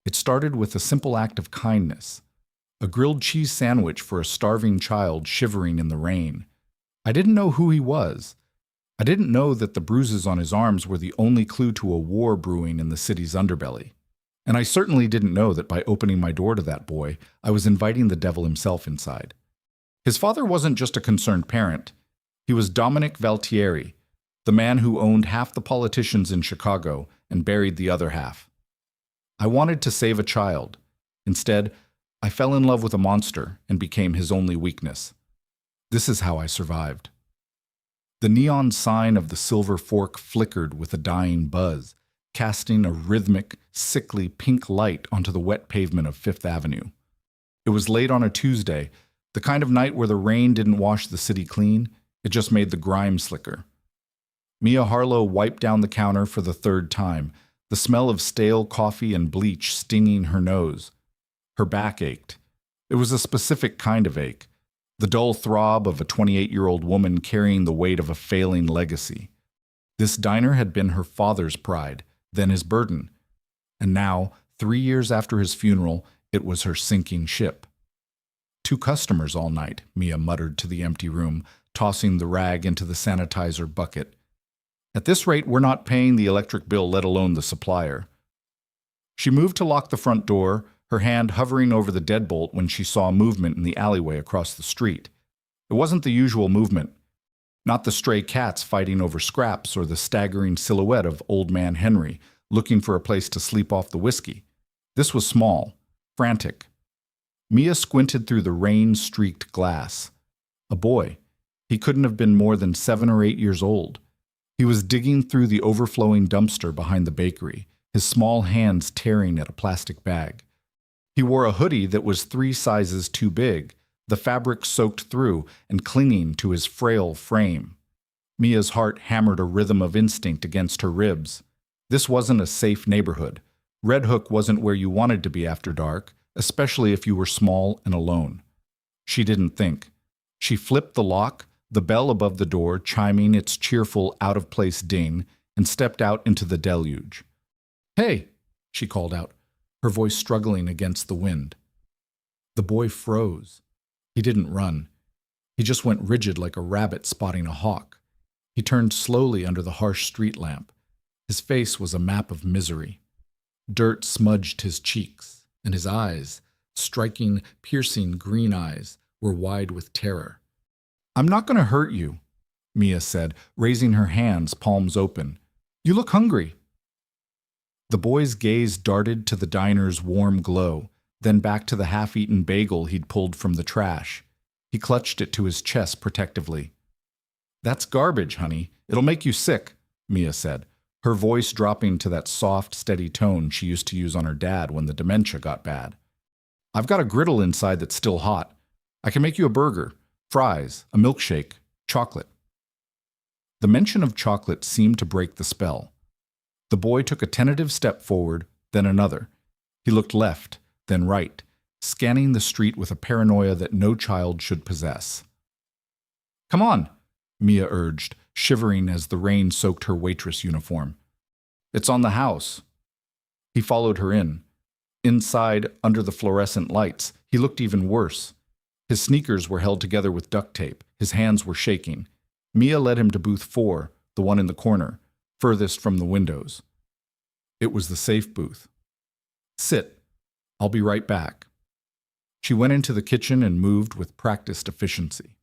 It started with a simple act of kindness, a grilled cheese sandwich for a starving child shivering in the rain. I didn't know who he was. I didn't know that the bruises on his arms were the only clue to a war brewing in the city's underbelly. And I certainly didn't know that by opening my door to that boy, I was inviting the devil himself inside. His father wasn't just a concerned parent. He was Dominic Valtieri, the man who owned half the politicians in Chicago and buried the other half. I wanted to save a child. Instead, I fell in love with a monster and became his only weakness. This is how I survived. The neon sign of the silver fork flickered with a dying buzz, casting a rhythmic, sickly pink light onto the wet pavement of Fifth Avenue. It was late on a Tuesday, the kind of night where the rain didn't wash the city clean, it just made the grime slicker. Mia Harlow wiped down the counter for the third time, the smell of stale coffee and bleach stinging her nose. Her back ached. It was a specific kind of ache, the dull throb of a 28-year-old woman carrying the weight of a failing legacy. This diner had been her father's pride, then his burden. And now, 3 years after his funeral, it was her sinking ship. 2 customers all night, Mia muttered to the empty room, tossing the rag into the sanitizer bucket. At this rate, we're not paying the electric bill, let alone the supplier. She moved to lock the front door, her hand hovering over the deadbolt when she saw movement in the alleyway across the street. It wasn't the usual movement. Not the stray cats fighting over scraps or the staggering silhouette of Old Man Henry looking for a place to sleep off the whiskey. This was small, frantic. Mia squinted through the rain-streaked glass. A boy. He couldn't have been more than 7 or 8 years old. He was digging through the overflowing dumpster behind the bakery, his small hands tearing at a plastic bag. He wore a hoodie that was 3 sizes too big, the fabric soaked through and clinging to his frail frame. Mia's heart hammered a rhythm of instinct against her ribs. This wasn't a safe neighborhood. Red Hook wasn't where you wanted to be after dark, especially if you were small and alone. She didn't think. She flipped the lock, the bell above the door chiming its cheerful, out-of-place ding, and stepped out into the deluge. "Hey!" she called out, her voice struggling against the wind. The boy froze. He didn't run. He just went rigid like a rabbit spotting a hawk. He turned slowly under the harsh street lamp. His face was a map of misery. Dirt smudged his cheeks, and his eyes, striking, piercing green eyes, were wide with terror. "I'm not going to hurt you," Mia said, raising her hands, palms open. "You look hungry." The boy's gaze darted to the diner's warm glow, then back to the half-eaten bagel he'd pulled from the trash. He clutched it to his chest protectively. "That's garbage, honey. It'll make you sick," Mia said, her voice dropping to that soft, steady tone she used to use on her dad when the dementia got bad. "I've got a griddle inside that's still hot. I can make you a burger, fries, a milkshake, chocolate." The mention of chocolate seemed to break the spell. The boy took a tentative step forward, then another. He looked left, then right, scanning the street with a paranoia that no child should possess. "Come on," Mia urged, shivering as the rain soaked her waitress uniform. "It's on the house." He followed her in. Inside, under the fluorescent lights, he looked even worse. His sneakers were held together with duct tape. His hands were shaking. Mia led him to booth 4, the one in the corner, furthest from the windows. It was the safe booth. "Sit. I'll be right back." She went into the kitchen and moved with practiced efficiency.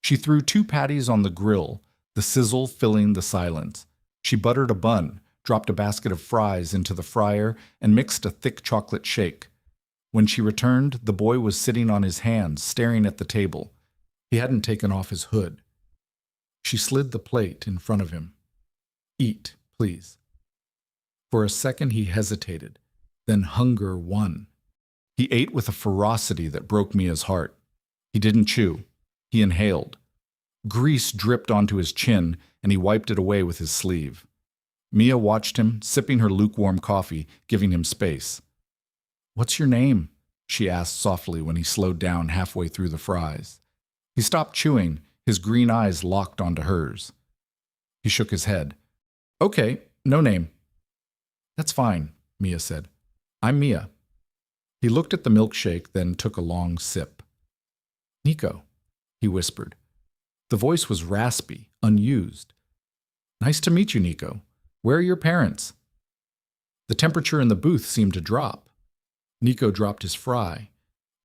She threw 2 patties on the grill, the sizzle filling the silence. She buttered a bun, dropped a basket of fries into the fryer, and mixed a thick chocolate shake. When she returned, the boy was sitting on his hands, staring at the table. He hadn't taken off his hood. She slid the plate in front of him. "Eat, please." For a second he hesitated, then hunger won. He ate with a ferocity that broke Mia's heart. He didn't chew. He inhaled. Grease dripped onto his chin, and he wiped it away with his sleeve. Mia watched him, sipping her lukewarm coffee, giving him space. "What's your name?" she asked softly when he slowed down halfway through the fries. He stopped chewing, his green eyes locked onto hers. He shook his head. "Okay, no name." "That's fine," Mia said. "I'm Mia. He looked at the milkshake, then took a long sip. "Nico," he whispered. The voice was raspy, unused. "Nice to meet you, Nico. Where are your parents?" The temperature in the booth seemed to drop. Nico dropped his fry.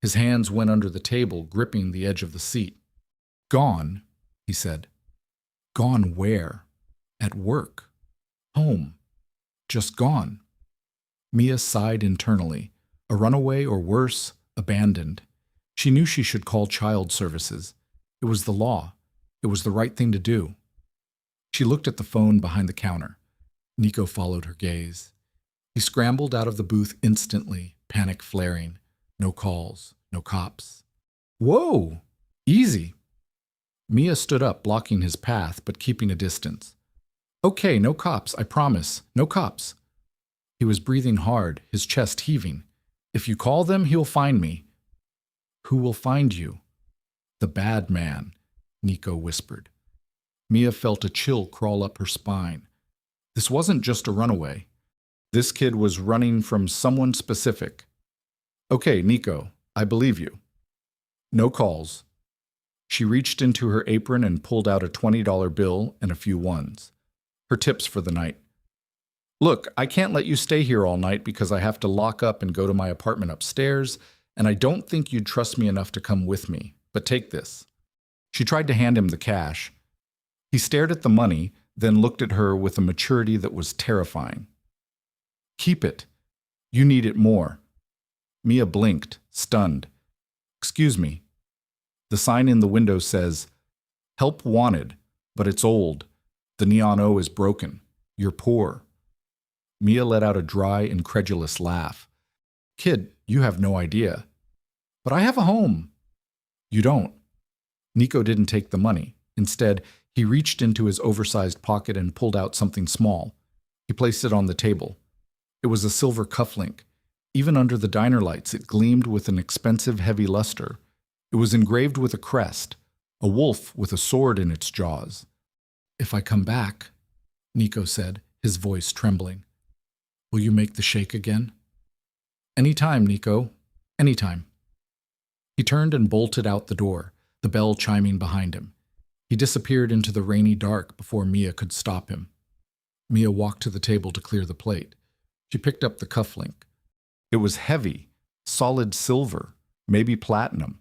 His hands went under the table, gripping the edge of the seat. "Gone," he said. "Gone where? At work? Home? Just gone?" Mia sighed internally. A runaway or worse, abandoned. She knew she should call child services. It was the law. It was the right thing to do. She looked at the phone behind the counter. Nico followed her gaze. He scrambled out of the booth instantly, panic flaring. No calls, no cops. "Whoa! Easy." Mia stood up, blocking his path, but keeping a distance. "Okay, no cops, I promise. No cops." He was breathing hard, his chest heaving. "If you call them, he'll find me." "Who will find you?" "The bad man," Nico whispered. Mia felt a chill crawl up her spine. This wasn't just a runaway. This kid was running from someone specific. "Okay, Nico, I believe you." "No calls." She reached into her apron and pulled out a $20 bill and a few ones. Her tips for the night. "Look, I can't let you stay here all night because I have to lock up and go to my apartment upstairs, and I don't think you'd trust me enough to come with me, but take this." She tried to hand him the cash. He stared at the money, then looked at her with a maturity that was terrifying. "Keep it. You need it more." Mia blinked, stunned. "Excuse me." The sign in the window says, "Help wanted, but it's old. The neon O is broken. You're poor." Mia let out a dry, incredulous laugh. "Kid, you have no idea." "But I have a home." "You don't." Nico didn't take the money. Instead, he reached into his oversized pocket and pulled out something small. He placed it on the table. It was a silver cufflink. Even under the diner lights, it gleamed with an expensive, heavy luster. It was engraved with a crest, a wolf with a sword in its jaws. "If I come back," Nico said, his voice trembling, "will you make the shake again?" "Anytime, Nico. Anytime." He turned and bolted out the door, the bell chiming behind him. He disappeared into the rainy dark before Mia could stop him. Mia walked to the table to clear the plate. She picked up the cufflink. It was heavy, solid silver, maybe platinum.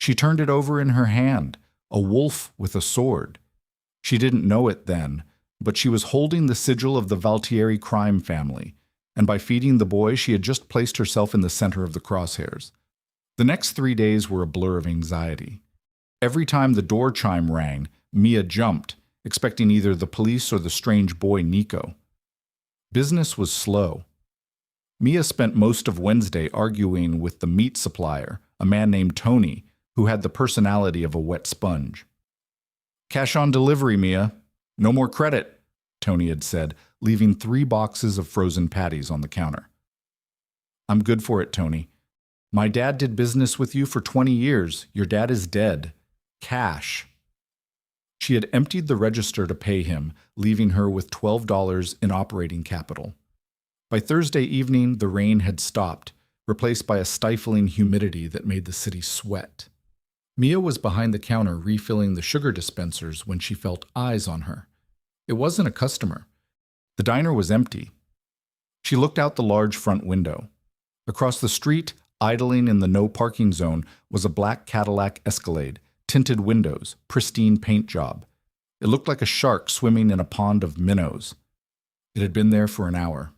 She turned it over in her hand, a wolf with a sword. She didn't know it then, but she was holding the sigil of the Valtieri crime family, and by feeding the boy, she had just placed herself in the center of the crosshairs. The next 3 days were a blur of anxiety. Every time the door chime rang, Mia jumped, expecting either the police or the strange boy Nico. Business was slow. Mia spent most of Wednesday arguing with the meat supplier, a man named Tony, who had the personality of a wet sponge. "Cash on delivery, Mia. No more credit," Tony had said, leaving 3 boxes of frozen patties on the counter. "I'm good for it, Tony. My dad did business with you for 20 years. Your dad is dead. Cash." She had emptied the register to pay him, leaving her with $12 in operating capital. By Thursday evening, the rain had stopped, replaced by a stifling humidity that made the city sweat. Mia was behind the counter refilling the sugar dispensers when she felt eyes on her. It wasn't a customer. The diner was empty. She looked out the large front window. Across the street, idling in the no parking zone, was a black Cadillac Escalade, tinted windows, pristine paint job. It looked like a shark swimming in a pond of minnows. It had been there for an hour.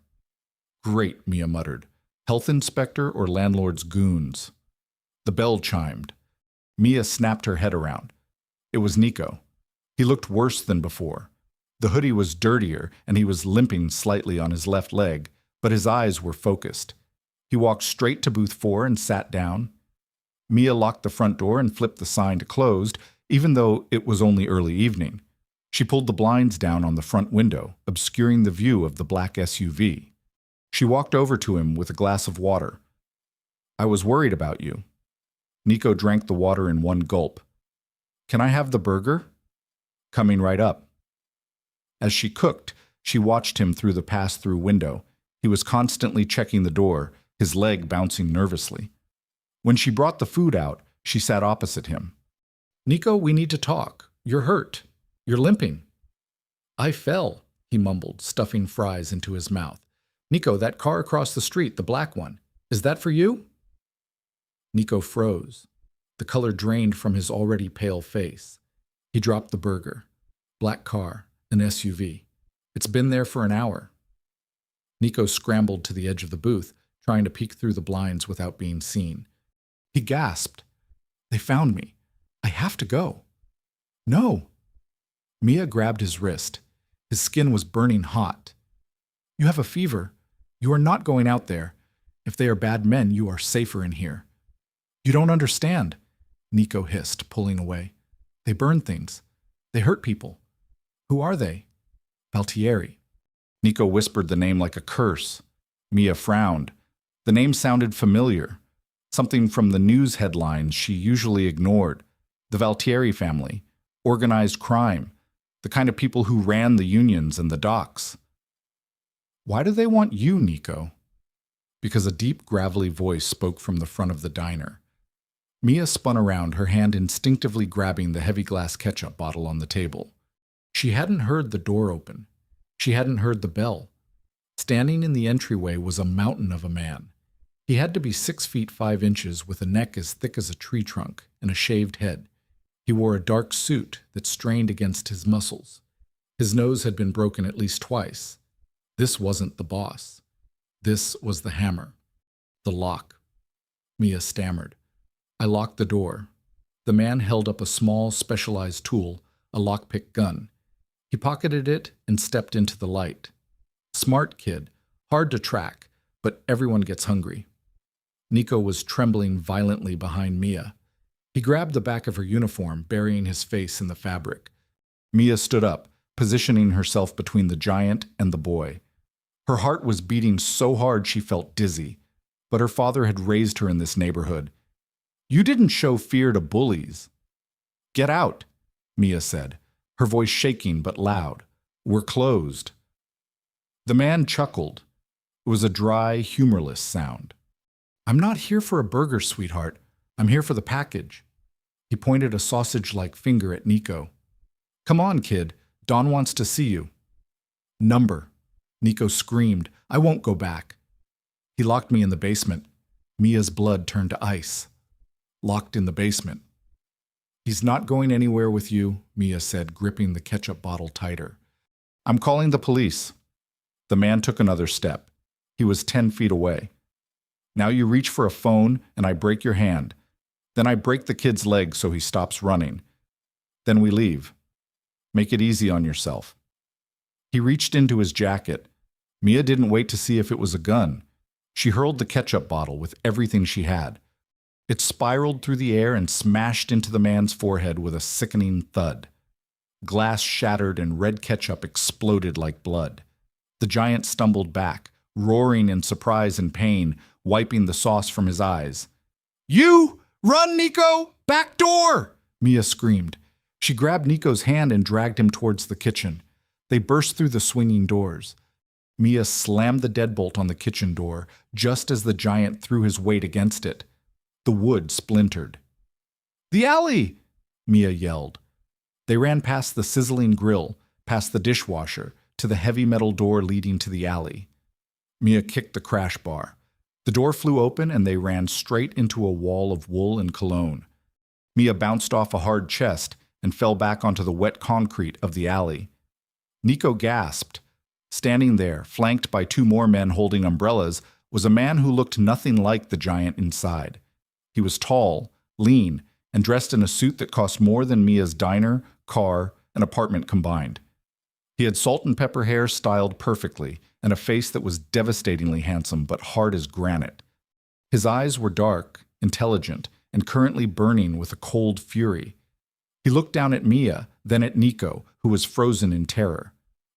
"Great," Mia muttered. "Health inspector or landlord's goons." The bell chimed. Mia snapped her head around. It was Nico. He looked worse than before. The hoodie was dirtier, and he was limping slightly on his left leg, but his eyes were focused. He walked straight to booth 4 and sat down. Mia locked the front door and flipped the sign to closed, even though it was only early evening. She pulled the blinds down on the front window, obscuring the view of the black SUV. She walked over to him with a glass of water. "I was worried about you." Nico drank the water in one gulp. "Can I have the burger?" "Coming right up." As she cooked, she watched him through the pass-through window. He was constantly checking the door, his leg bouncing nervously. When she brought the food out, she sat opposite him. "Nico, we need to talk. You're hurt. You're limping." "I fell," he mumbled, stuffing fries into his mouth. "Nico, that car across the street, the black one, is that for you?" Nico froze. The color drained from his already pale face. He dropped the burger. Black car, an SUV. "It's been there for an hour." Nico scrambled to the edge of the booth, trying to peek through the blinds without being seen. He gasped. "They found me. I have to go." "No." Mia grabbed his wrist. His skin was burning hot. "You have a fever. You are not going out there. If they are bad men, you are safer in here." "You don't understand," Nico hissed, pulling away. "They burn things. They hurt people." "Who are they?" "Valtieri." Nico whispered the name like a curse. Mia frowned. The name sounded familiar. Something from the news headlines she usually ignored. The Valtieri family. Organized crime. The kind of people who ran the unions and the docks. "Why do they want you, Nico?" Because a deep, gravelly voice spoke from the front of the diner. Mia spun around, her hand instinctively grabbing the heavy glass ketchup bottle on the table. She hadn't heard the door open. She hadn't heard the bell. Standing in the entryway was a mountain of a man. He had to be 6 feet 5 inches with a neck as thick as a tree trunk and a shaved head. He wore a dark suit that strained against his muscles. His nose had been broken at least twice. This wasn't the boss. This was the hammer. The lock. Mia stammered. "I locked the door." The man held up a small, specialized tool, a lockpick gun. He pocketed it and stepped into the light. Smart kid, hard to track, but everyone gets hungry. Nico was trembling violently behind Mia. He grabbed the back of her uniform, burying his face in the fabric. Mia stood up, positioning herself between the giant and the boy. Her heart was beating so hard she felt dizzy, but her father had raised her in this neighborhood. "You didn't show fear to bullies." "Get out," Mia said, her voice shaking but loud. "We're closed." The man chuckled. It was a dry, humorless sound. "I'm not here for a burger, sweetheart. I'm here for the package." He pointed a sausage-like finger at Nico. "Come on, kid. Don wants to see you." "Number." Nico screamed. "I won't go back." He locked me in the basement. Mia's blood turned to ice. Locked in the basement. "He's not going anywhere with you," Mia said, gripping the ketchup bottle tighter. "I'm calling the police." The man took another step. He was 10 feet away. "Now you reach for a phone and I break your hand. Then I break the kid's leg so he stops running. Then we leave. Make it easy on yourself." He reached into his jacket. Mia didn't wait to see if it was a gun. She hurled the ketchup bottle with everything she had. It spiraled through the air and smashed into the man's forehead with a sickening thud. Glass shattered and red ketchup exploded like blood. The giant stumbled back, roaring in surprise and pain, wiping the sauce from his eyes. "You! Run, Nico! Back door!" Mia screamed. She grabbed Nico's hand and dragged him towards the kitchen. They burst through the swinging doors. Mia slammed the deadbolt on the kitchen door just as the giant threw his weight against it. The wood splintered. "The alley!" Mia yelled. They ran past the sizzling grill, past the dishwasher, to the heavy metal door leading to the alley. Mia kicked the crash bar. The door flew open and they ran straight into a wall of wool and cologne. Mia bounced off a hard chest and fell back onto the wet concrete of the alley. Nico gasped. Standing there, flanked by 2 more men holding umbrellas, was a man who looked nothing like the giant inside. He was tall, lean, and dressed in a suit that cost more than Mia's diner, car, and apartment combined. He had salt and pepper hair styled perfectly, and a face that was devastatingly handsome but hard as granite. His eyes were dark, intelligent, and currently burning with a cold fury. He looked down at Mia, then at Nico, who was frozen in terror.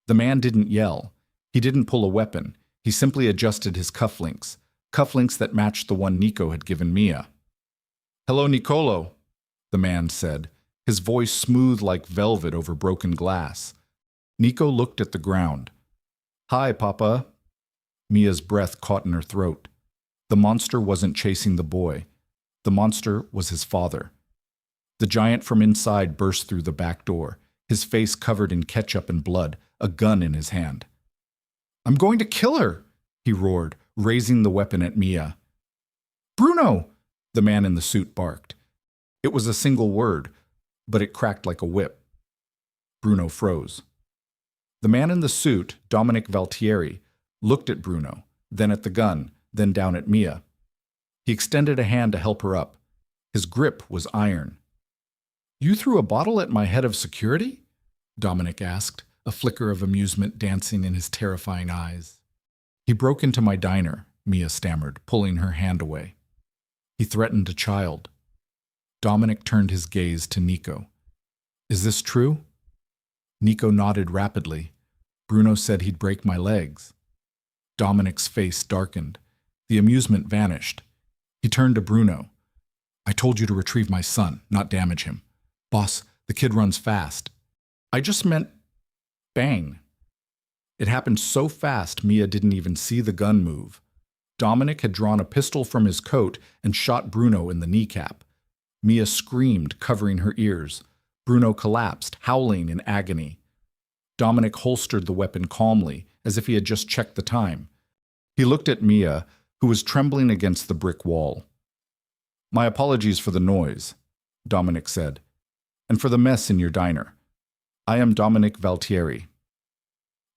The man didn't yell. He didn't pull a weapon. He simply adjusted his cufflinks that matched the one Nico had given Mia. "Hello, Nicolo," the man said, his voice smooth like velvet over broken glass. Nico looked at the ground. "Hi, Papa." Mia's breath caught in her throat. The monster wasn't chasing the boy. The monster was his father. The giant from inside burst through the back door, his face covered in ketchup and blood, a gun in his hand. "I'm going to kill her!" he roared, raising the weapon at Mia. "Bruno!" the man in the suit barked. It was a single word, but it cracked like a whip. Bruno froze. The man in the suit, Dominic Valtieri, looked at Bruno, then at the gun, then down at Mia. He extended a hand to help her up. His grip was iron. "You threw a bottle at my head of security?" Dominic asked, a flicker of amusement dancing in his terrifying eyes. "He broke into my diner," Mia stammered, pulling her hand away. "He threatened a child." Dominic turned his gaze to Nico. "Is this true?" Nico nodded rapidly. "Bruno said he'd break my legs." Dominic's face darkened. The amusement vanished. He turned to Bruno. "I told you to retrieve my son, not damage him. Boss, the kid runs fast." "I just meant..." Bang! It happened so fast Mia didn't even see the gun move. Dominic had drawn a pistol from his coat and shot Bruno in the kneecap. Mia screamed, covering her ears. Bruno collapsed, howling in agony. Dominic holstered the weapon calmly, as if he had just checked the time. He looked at Mia, who was trembling against the brick wall. "My apologies for the noise," Dominic said, "and for the mess in your diner. I am Dominic Valtieri."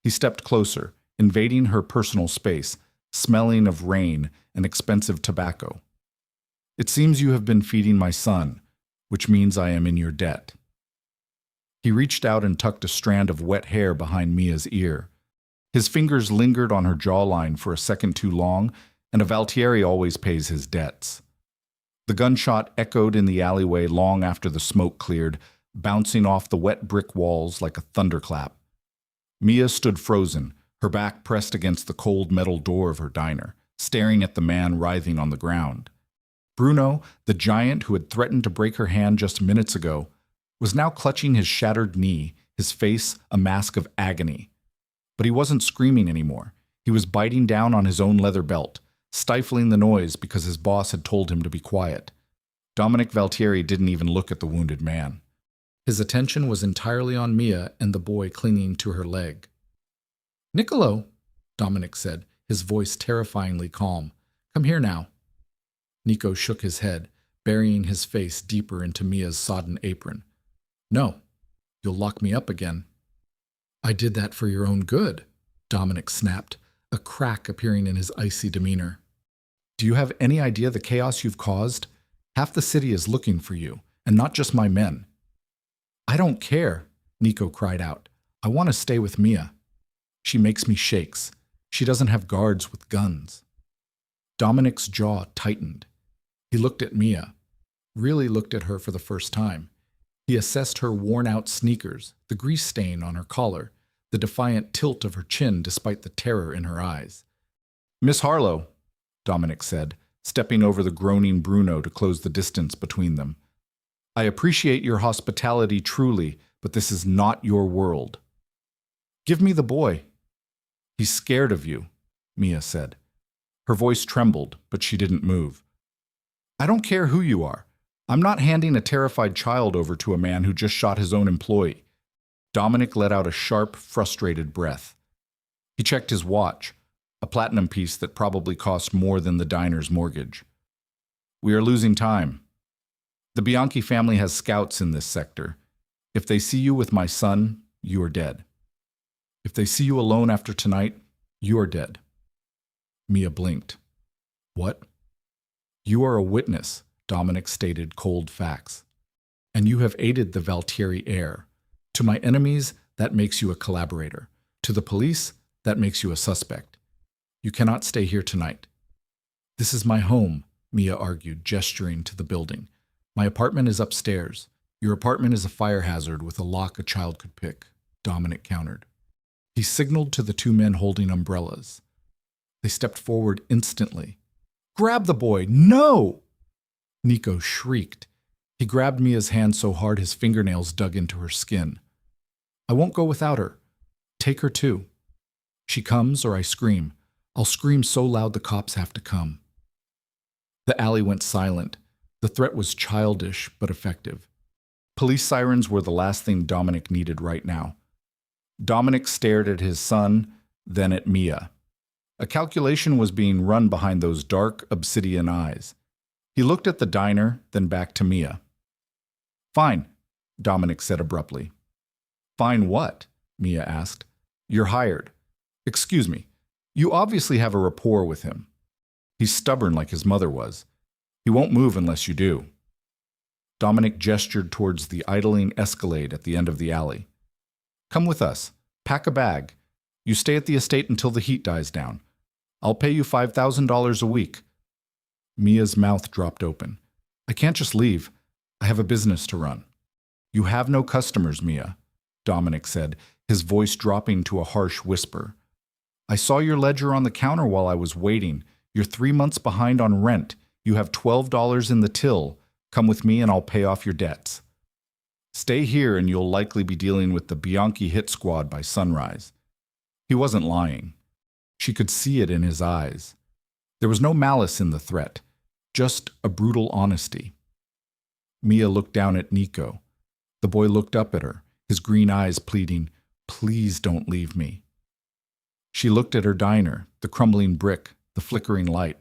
He stepped closer, invading her personal space, smelling of rain and expensive tobacco. "It seems you have been feeding my son, which means I am in your debt." He reached out and tucked a strand of wet hair behind Mia's ear. His fingers lingered on her jawline for a second too long, and a Valtieri always pays his debts. The gunshot echoed in the alleyway long after the smoke cleared, bouncing off the wet brick walls like a thunderclap. Mia stood frozen, her back pressed against the cold metal door of her diner, staring at the man writhing on the ground. Bruno, the giant who had threatened to break her hand just minutes ago, was now clutching his shattered knee, his face a mask of agony. But he wasn't screaming anymore. He was biting down on his own leather belt, stifling the noise because his boss had told him to be quiet. Dominic Valtieri didn't even look at the wounded man. His attention was entirely on Mia and the boy clinging to her leg. "Nicolo," Dominic said, his voice terrifyingly calm. "Come here now." Nico shook his head, burying his face deeper into Mia's sodden apron. "No, you'll lock me up again." "I did that for your own good," Dominic snapped, a crack appearing in his icy demeanor. "Do you have any idea the chaos you've caused? Half the city is looking for you, and not just my men." "I don't care," Nico cried out. "I want to stay with Mia. She makes me shakes. She doesn't have guards with guns." Dominic's jaw tightened. He looked at Mia, really looked at her for the first time. He assessed her worn-out sneakers, the grease stain on her collar, the defiant tilt of her chin despite the terror in her eyes. "Miss Harlow," Dominic said, stepping over the groaning Bruno to close the distance between them. "I appreciate your hospitality truly, but this is not your world." "Give me the boy." "He's scared of you," Mia said. Her voice trembled, but she didn't move. "I don't care who you are. I'm not handing a terrified child over to a man who just shot his own employee." Dominic let out a sharp, frustrated breath. He checked his watch, a platinum piece that probably cost more than the diner's mortgage. "We are losing time. The Bianchi family has scouts in this sector. If they see you with my son, you are dead. If they see you alone after tonight, you are dead." Mia blinked. "What?" "You are a witness," Dominic stated cold facts. "And you have aided the Valtieri heir. To my enemies, that makes you a collaborator. To the police, that makes you a suspect. You cannot stay here tonight." "This is my home," Mia argued, gesturing to the building. "My apartment is upstairs. Your apartment is a fire hazard with a lock a child could pick," Dominic countered. He signaled to the two men holding umbrellas. They stepped forward instantly. "Grab the boy! No!" Nico shrieked. He grabbed Mia's hand so hard his fingernails dug into her skin. "I won't go without her. Take her too. She comes or I scream. I'll scream so loud the cops have to come." The alley went silent. The threat was childish but effective. Police sirens were the last thing Dominic needed right now. Dominic stared at his son, then at Mia. A calculation was being run behind those dark, obsidian eyes. He looked at the diner, then back to Mia. "Fine," Dominic said abruptly. "Fine what?" Mia asked. "You're hired. Excuse me. You obviously have a rapport with him. He's stubborn like his mother was. He won't move unless you do." Dominic gestured towards the idling Escalade at the end of the alley. "Come with us. Pack a bag. You stay at the estate until the heat dies down. I'll pay you $5,000 a week." Mia's mouth dropped open. "I can't just leave. I have a business to run." "You have no customers, Mia," Dominic said, his voice dropping to a harsh whisper. "I saw your ledger on the counter while I was waiting. You're 3 months behind on rent. You have $12 in the till. Come with me and I'll pay off your debts. Stay here and you'll likely be dealing with the Bianchi hit squad by sunrise." He wasn't lying. She could see it in his eyes. There was no malice in the threat, just a brutal honesty. Mia looked down at Nico. The boy looked up at her, his green eyes pleading, "Please don't leave me." She looked at her diner, the crumbling brick, the flickering light.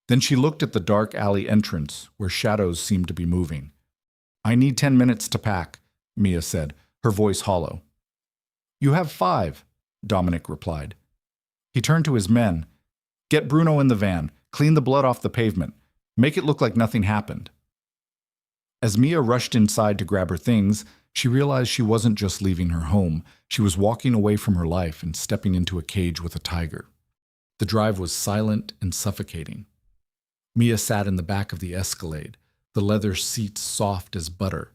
Then she looked at the dark alley entrance, where shadows seemed to be moving. "I need 10 minutes to pack," Mia said, her voice hollow. "You have 5, Dominic replied. He turned to his men. "Get Bruno in the van, clean the blood off the pavement, make it look like nothing happened." As Mia rushed inside to grab her things, she realized she wasn't just leaving her home, she was walking away from her life and stepping into a cage with a tiger. The drive was silent and suffocating. Mia sat in the back of the Escalade, the leather seats soft as butter.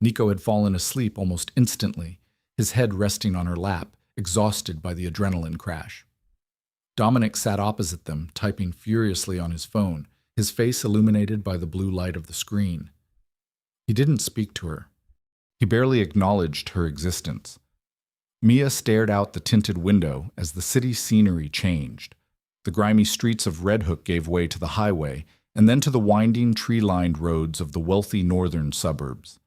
Nico had fallen asleep almost instantly, his head resting on her lap, exhausted by the adrenaline crash. Dominic sat opposite them, typing furiously on his phone, his face illuminated by the blue light of the screen. He didn't speak to her. He barely acknowledged her existence. Mia stared out the tinted window as the city scenery changed. The grimy streets of Red Hook gave way to the highway, and then to the winding, tree-lined roads of the wealthy northern suburbs.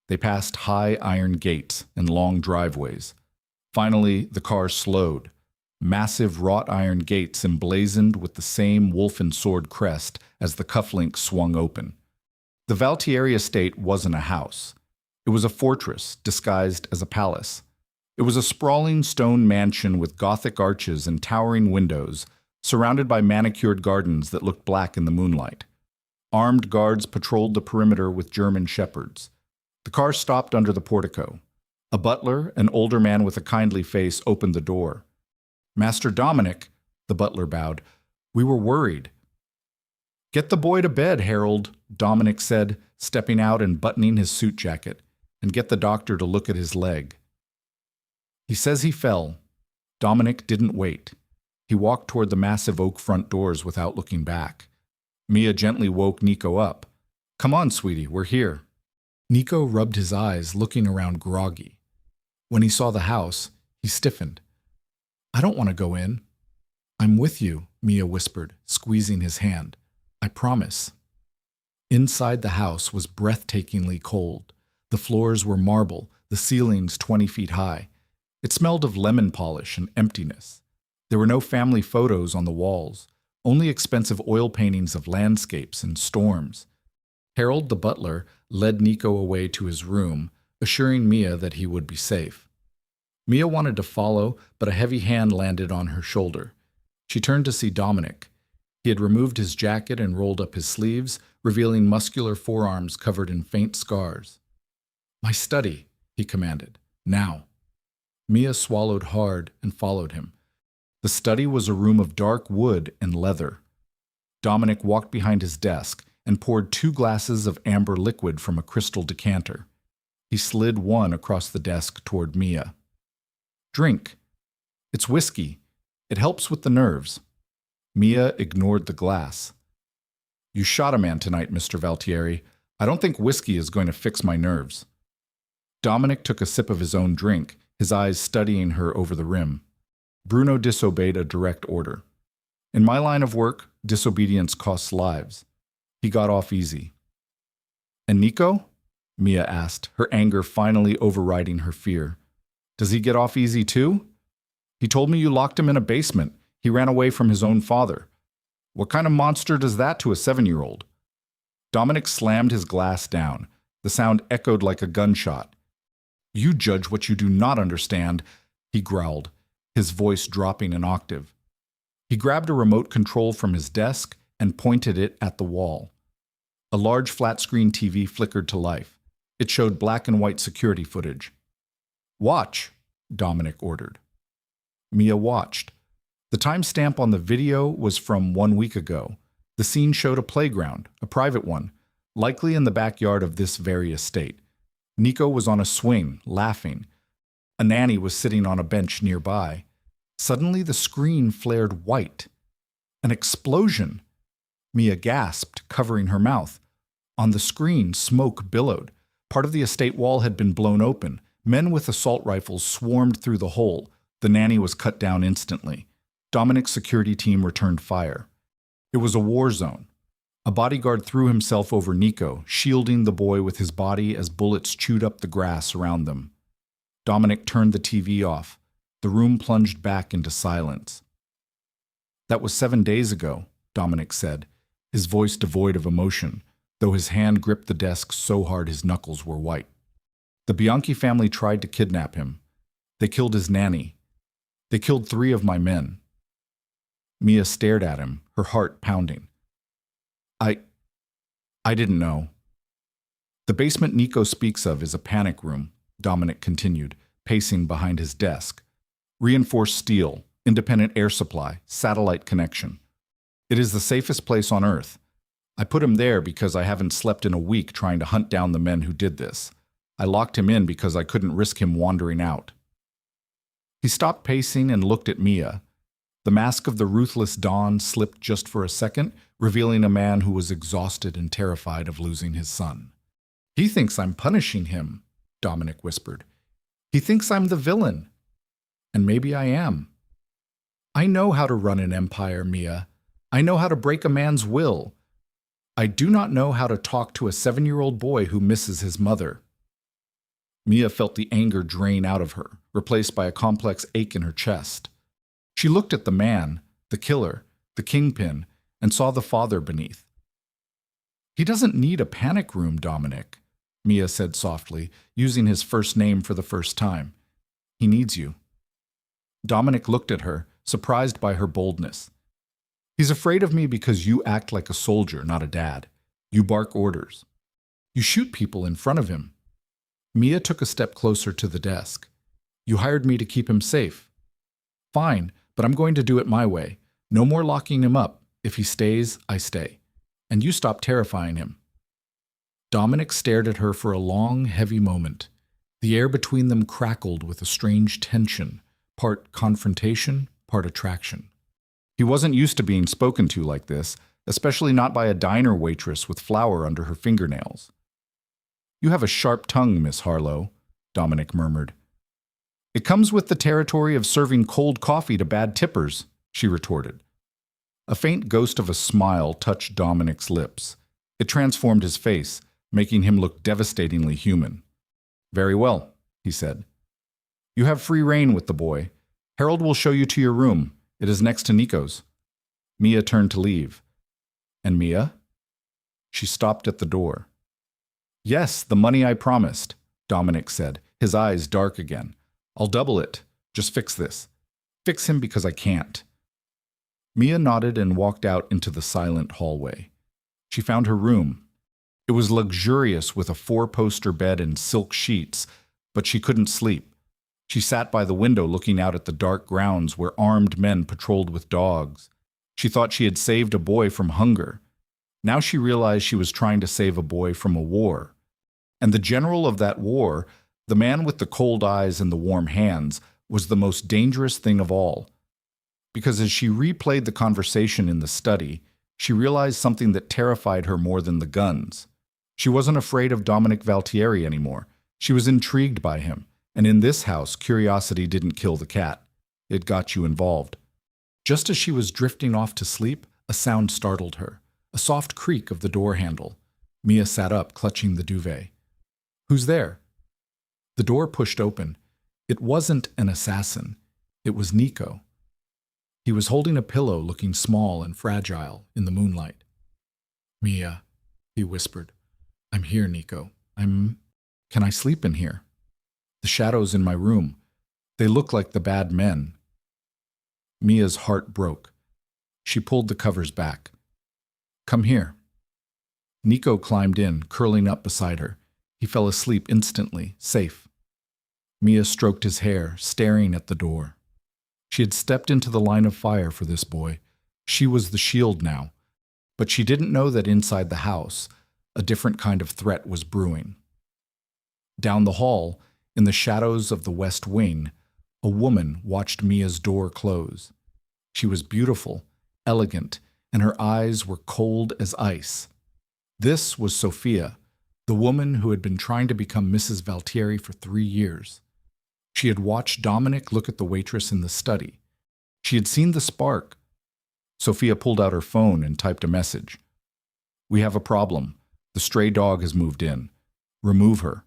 They passed high iron gates and long driveways. Finally, the car slowed. Massive wrought iron gates emblazoned with the same wolf and sword crest as the cufflink swung open. The Valtieri estate wasn't a house. It was a fortress disguised as a palace. It was a sprawling stone mansion with Gothic arches and towering windows, surrounded by manicured gardens that looked black in the moonlight. Armed guards patrolled the perimeter with German shepherds. The car stopped under the portico. A butler, an older man with a kindly face, opened the door. "Master Dominic," the butler bowed, "we were worried." "Get the boy to bed, Harold," Dominic said, stepping out and buttoning his suit jacket, "and get the doctor to look at his leg." "He says he fell." Dominic didn't wait. He walked toward the massive oak front doors without looking back. Mia gently woke Nico up. "Come on, sweetie, we're here." Nico rubbed his eyes, looking around groggy. When he saw the house, he stiffened. "I don't want to go in." "I'm with you," Mia whispered, squeezing his hand. "I promise." Inside the house was breathtakingly cold. The floors were marble, the ceilings 20 feet high. It smelled of lemon polish and emptiness. There were no family photos on the walls, only expensive oil paintings of landscapes and storms. Harold, the butler, led Nico away to his room, assuring Mia that he would be safe. Mia wanted to follow, but a heavy hand landed on her shoulder. She turned to see Dominic. He had removed his jacket and rolled up his sleeves, revealing muscular forearms covered in faint scars. "My study," he commanded. "Now." Mia swallowed hard and followed him. The study was a room of dark wood and leather. Dominic walked behind his desk and poured 2 glasses of amber liquid from a crystal decanter. He slid one across the desk toward Mia. "Drink. It's whiskey. It helps with the nerves." Mia ignored the glass. "You shot a man tonight, Mr. Valtieri. I don't think whiskey is going to fix my nerves." Dominic took a sip of his own drink, his eyes studying her over the rim. Bruno disobeyed a direct order. In my line of work, disobedience costs lives. He got off easy. And Nico? Mia asked, her anger finally overriding her fear. Does he get off easy too? He told me you locked him in a basement. He ran away from his own father. What kind of monster does that to a 7-year-old? Dominic slammed his glass down. The sound echoed like a gunshot. You judge what you do not understand, he growled, his voice dropping an octave. He grabbed a remote control from his desk and pointed it at the wall. A large flat-screen TV flickered to life. It showed black and white security footage. Watch, Dominic ordered. Mia watched. The timestamp on the video was from 1 week ago. The scene showed a playground, a private one, likely in the backyard of this very estate. Nico was on a swing, laughing. A nanny was sitting on a bench nearby. Suddenly the screen flared white. An explosion! Mia gasped, covering her mouth. On the screen, smoke billowed. Part of the estate wall had been blown open. Men with assault rifles swarmed through the hole. The nanny was cut down instantly. Dominic's security team returned fire. It was a war zone. A bodyguard threw himself over Nico, shielding the boy with his body as bullets chewed up the grass around them. Dominic turned the TV off. The room plunged back into silence. That was 7 days ago, Dominic said, his voice devoid of emotion, though his hand gripped the desk so hard his knuckles were white. The Bianchi family tried to kidnap him. They killed his nanny. They killed 3 of my men. Mia stared at him, her heart pounding. I didn't know. The basement Nico speaks of is a panic room, Dominic continued, pacing behind his desk. Reinforced steel, independent air supply, satellite connection. It is the safest place on Earth. I put him there because I haven't slept in a week trying to hunt down the men who did this. I locked him in because I couldn't risk him wandering out. He stopped pacing and looked at Mia. The mask of the ruthless Don slipped just for a second, revealing a man who was exhausted and terrified of losing his son. He thinks I'm punishing him, Dominic whispered. He thinks I'm the villain. And maybe I am. I know how to run an empire, Mia. I know how to break a man's will. I do not know how to talk to a 7-year-old boy who misses his mother. Mia felt the anger drain out of her, replaced by a complex ache in her chest. She looked at the man, the killer, the kingpin, and saw the father beneath. He doesn't need a panic room, Dominic, Mia said softly, using his first name for the first time. He needs you. Dominic looked at her, surprised by her boldness. He's afraid of me because you act like a soldier, not a dad. You bark orders. You shoot people in front of him. Mia took a step closer to the desk. You hired me to keep him safe. Fine, but I'm going to do it my way. No more locking him up. If he stays, I stay. And you stop terrifying him. Dominic stared at her for a long, heavy moment. The air between them crackled with a strange tension, part confrontation, part attraction. He wasn't used to being spoken to like this, especially not by a diner waitress with flour under her fingernails. You have a sharp tongue, Miss Harlow, Dominic murmured. It comes with the territory of serving cold coffee to bad tippers, she retorted. A faint ghost of a smile touched Dominic's lips. It transformed his face, making him look devastatingly human. Very well, he said. You have free rein with the boy. Harold will show you to your room. It is next to Nico's. Mia turned to leave. And Mia? She stopped at the door. Yes, the money I promised, Dominic said, his eyes dark again. I'll double it. Just fix this. Fix him because I can't. Mia nodded and walked out into the silent hallway. She found her room. It was luxurious with a 4-poster bed and silk sheets, but she couldn't sleep. She sat by the window looking out at the dark grounds where armed men patrolled with dogs. She thought she had saved a boy from hunger. Now she realized she was trying to save a boy from a war. And the general of that war, the man with the cold eyes and the warm hands, was the most dangerous thing of all. Because as she replayed the conversation in the study, she realized something that terrified her more than the guns. She wasn't afraid of Dominic Valtieri anymore. She was intrigued by him. And in this house, curiosity didn't kill the cat. It got you involved. Just as she was drifting off to sleep, a sound startled her, a soft creak of the door handle. Mia sat up, clutching the duvet. "Who's there?" The door pushed open. It wasn't an assassin. It was Nico. He was holding a pillow, looking small and fragile in the moonlight. "Mia," he whispered. "I'm here, Nico. Can I sleep in here? The shadows in my room, they look like the bad men." Mia's heart broke. She pulled the covers back. "Come here." Nico climbed in, curling up beside her. He fell asleep instantly, safe. Mia stroked his hair, staring at the door. She had stepped into the line of fire for this boy. She was the shield now. But she didn't know that inside the house, a different kind of threat was brewing. Down the hall, in the shadows of the West Wing, a woman watched Mia's door close. She was beautiful, elegant, and her eyes were cold as ice. This was Sophia, the woman who had been trying to become Mrs. Valtieri for 3 years. She had watched Dominic look at the waitress in the study. She had seen the spark. Sophia pulled out her phone and typed a message. "We have a problem. The stray dog has moved in. Remove her."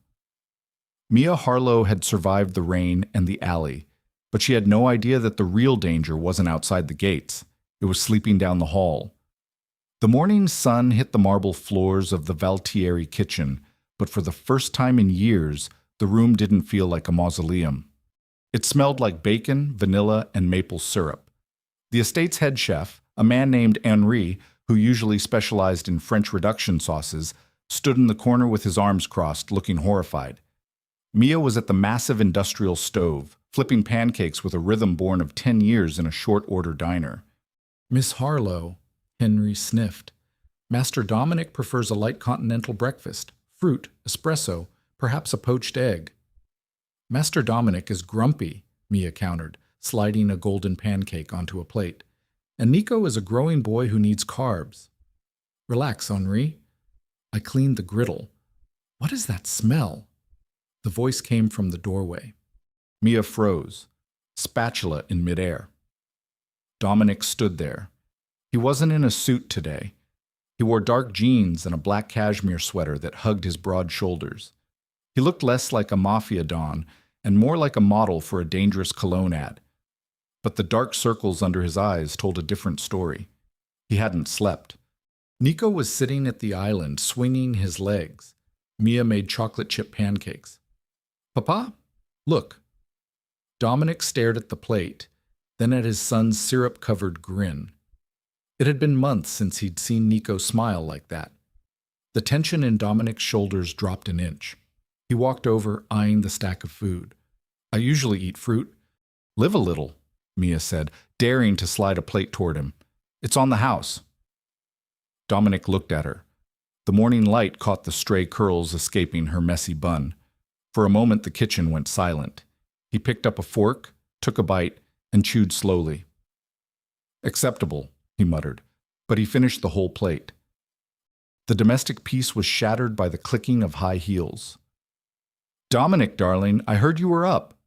Mia Harlow had survived the rain and the alley, but she had no idea that the real danger wasn't outside the gates. It was sleeping down the hall. The morning sun hit the marble floors of the Valtieri kitchen, but for the first time in years, the room didn't feel like a mausoleum. It smelled like bacon, vanilla, and maple syrup. The estate's head chef, a man named Henri, who usually specialized in French reduction sauces, stood in the corner with his arms crossed, looking horrified. Mia was at the massive industrial stove, flipping pancakes with a rhythm born of 10 years in a short-order diner. "Miss Harlow," Henry sniffed. "Master Dominic prefers a light continental breakfast, fruit, espresso, perhaps a poached egg." "Master Dominic is grumpy," Mia countered, sliding a golden pancake onto a plate. "And Nico is a growing boy who needs carbs." "Relax, Henri." I cleaned the griddle. "What is that smell?" The voice came from the doorway. Mia froze, spatula in midair. Dominic stood there. He wasn't in a suit today. He wore dark jeans and a black cashmere sweater that hugged his broad shoulders. He looked less like a Mafia don and more like a model for a dangerous cologne ad. But the dark circles under his eyes told a different story. He hadn't slept. Nico was sitting at the island, swinging his legs. Mia made chocolate chip pancakes. "Papa, look." Dominic stared at the plate, then at his son's syrup-covered grin. It had been months since he'd seen Nico smile like that. The tension in Dominic's shoulders dropped an inch. He walked over, eyeing the stack of food. "I usually eat fruit." "Live a little," Mia said, daring to slide a plate toward him. "It's on the house." Dominic looked at her. The morning light caught the stray curls escaping her messy bun. For a moment the kitchen went silent. He picked up a fork, took a bite, and chewed slowly. "Acceptable," he muttered, but he finished the whole plate. The domestic peace was shattered by the clicking of high heels. "Dominic, darling, I heard you were up."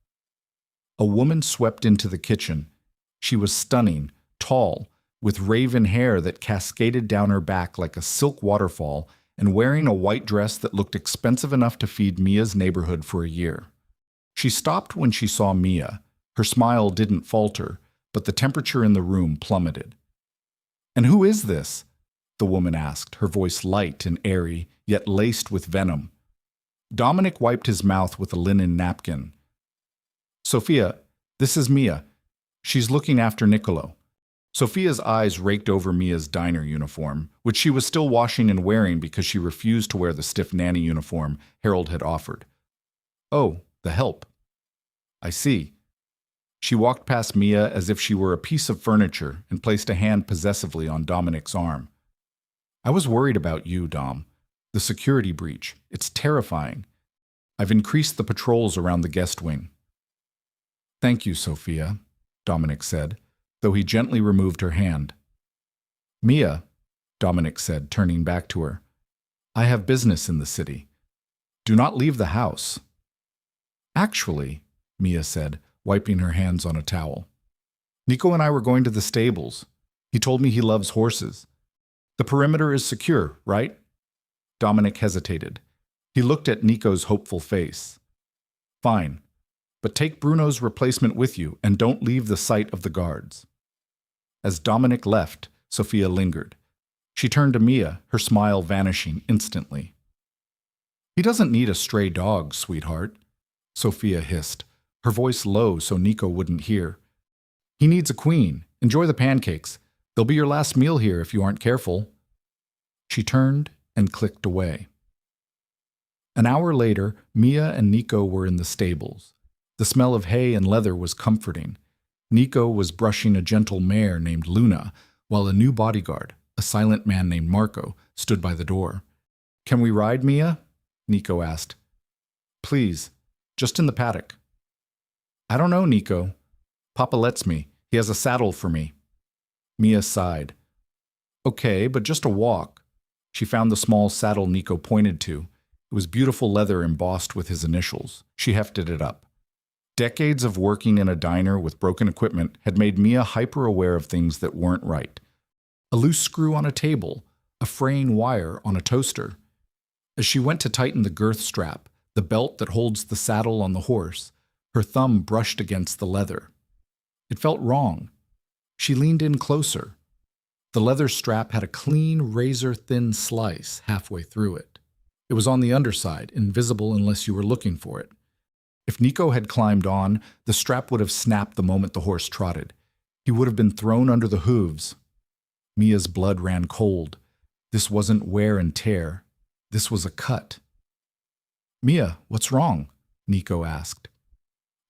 A woman swept into the kitchen. She was stunning, tall, with raven hair that cascaded down her back like a silk waterfall, and wearing a white dress that looked expensive enough to feed Mia's neighborhood for a year. She stopped when she saw Mia. Her smile didn't falter, but the temperature in the room plummeted. "And who is this?" the woman asked, her voice light and airy, yet laced with venom. Dominic wiped his mouth with a linen napkin. "Sophia, this is Mia. She's looking after Nicolo." Sophia's eyes raked over Mia's diner uniform, which she was still washing and wearing because she refused to wear the stiff nanny uniform Harold had offered. "Oh, the help. I see." She walked past Mia as if she were a piece of furniture and placed a hand possessively on Dominic's arm. "I was worried about you, Dom. The security breach. It's terrifying. I've increased the patrols around the guest wing." "Thank you, Sophia," Dominic said, though he gently removed her hand. "Mia," Dominic said, turning back to her, "I have business in the city. Do not leave the house." "Actually," Mia said, wiping her hands on a towel, Nico and I were going to the stables. He told me he loves horses. The perimeter is secure, right? Dominic hesitated. He looked at Nico's hopeful face. Fine, but take Bruno's replacement with you and don't leave the sight of the guards. As Dominic left, Sophia lingered. She turned to Mia, her smile vanishing instantly. He doesn't need a stray dog, sweetheart, Sophia hissed, her voice low so Nico wouldn't hear. He needs a queen. Enjoy the pancakes. They'll be your last meal here if you aren't careful. She turned and clicked away. An hour later, Mia and Nico were in the stables. The smell of hay and leather was comforting. Nico was brushing a gentle mare named Luna, while a new bodyguard, a silent man named Marco, stood by the door. Can we ride, Mia? Nico asked. Please, just in the paddock. I don't know, Nico. Papa lets me. He has a saddle for me. Mia sighed. Okay, but just a walk. She found the small saddle Nico pointed to. It was beautiful leather embossed with his initials. She hefted it up. Decades of working in a diner with broken equipment had made Mia hyper-aware of things that weren't right. A loose screw on a table, a fraying wire on a toaster. As she went to tighten the girth strap, the belt that holds the saddle on the horse, her thumb brushed against the leather. It felt wrong. She leaned in closer. The leather strap had a clean, razor-thin slice halfway through it. It was on the underside, invisible unless you were looking for it. If Nico had climbed on, the strap would have snapped the moment the horse trotted. He would have been thrown under the hooves. Mia's blood ran cold. This wasn't wear and tear. This was a cut. Mia, what's wrong? Nico asked.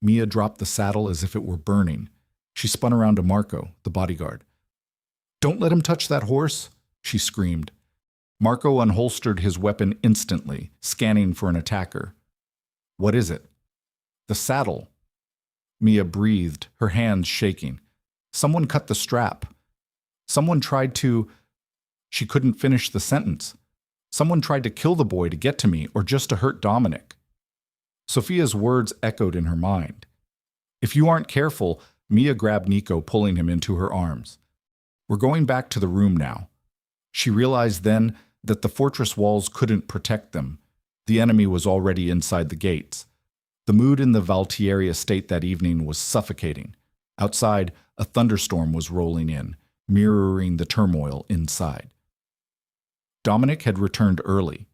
Mia dropped the saddle as if it were burning. She spun around to Marco, the bodyguard. Don't let him touch that horse, she screamed. Marco unholstered his weapon instantly, scanning for an attacker. What is it? The saddle. Mia breathed, her hands shaking. Someone cut the strap. Someone tried to... She couldn't finish the sentence. Someone tried to kill the boy to get to me or just to hurt Dominic. Sophia's words echoed in her mind. If you aren't careful, Mia grabbed Nico, pulling him into her arms. We're going back to the room now. She realized then that the fortress walls couldn't protect them. The enemy was already inside the gates. The mood in the Valtieri estate that evening was suffocating. Outside, a thunderstorm was rolling in, mirroring the turmoil inside. Dominic had returned early.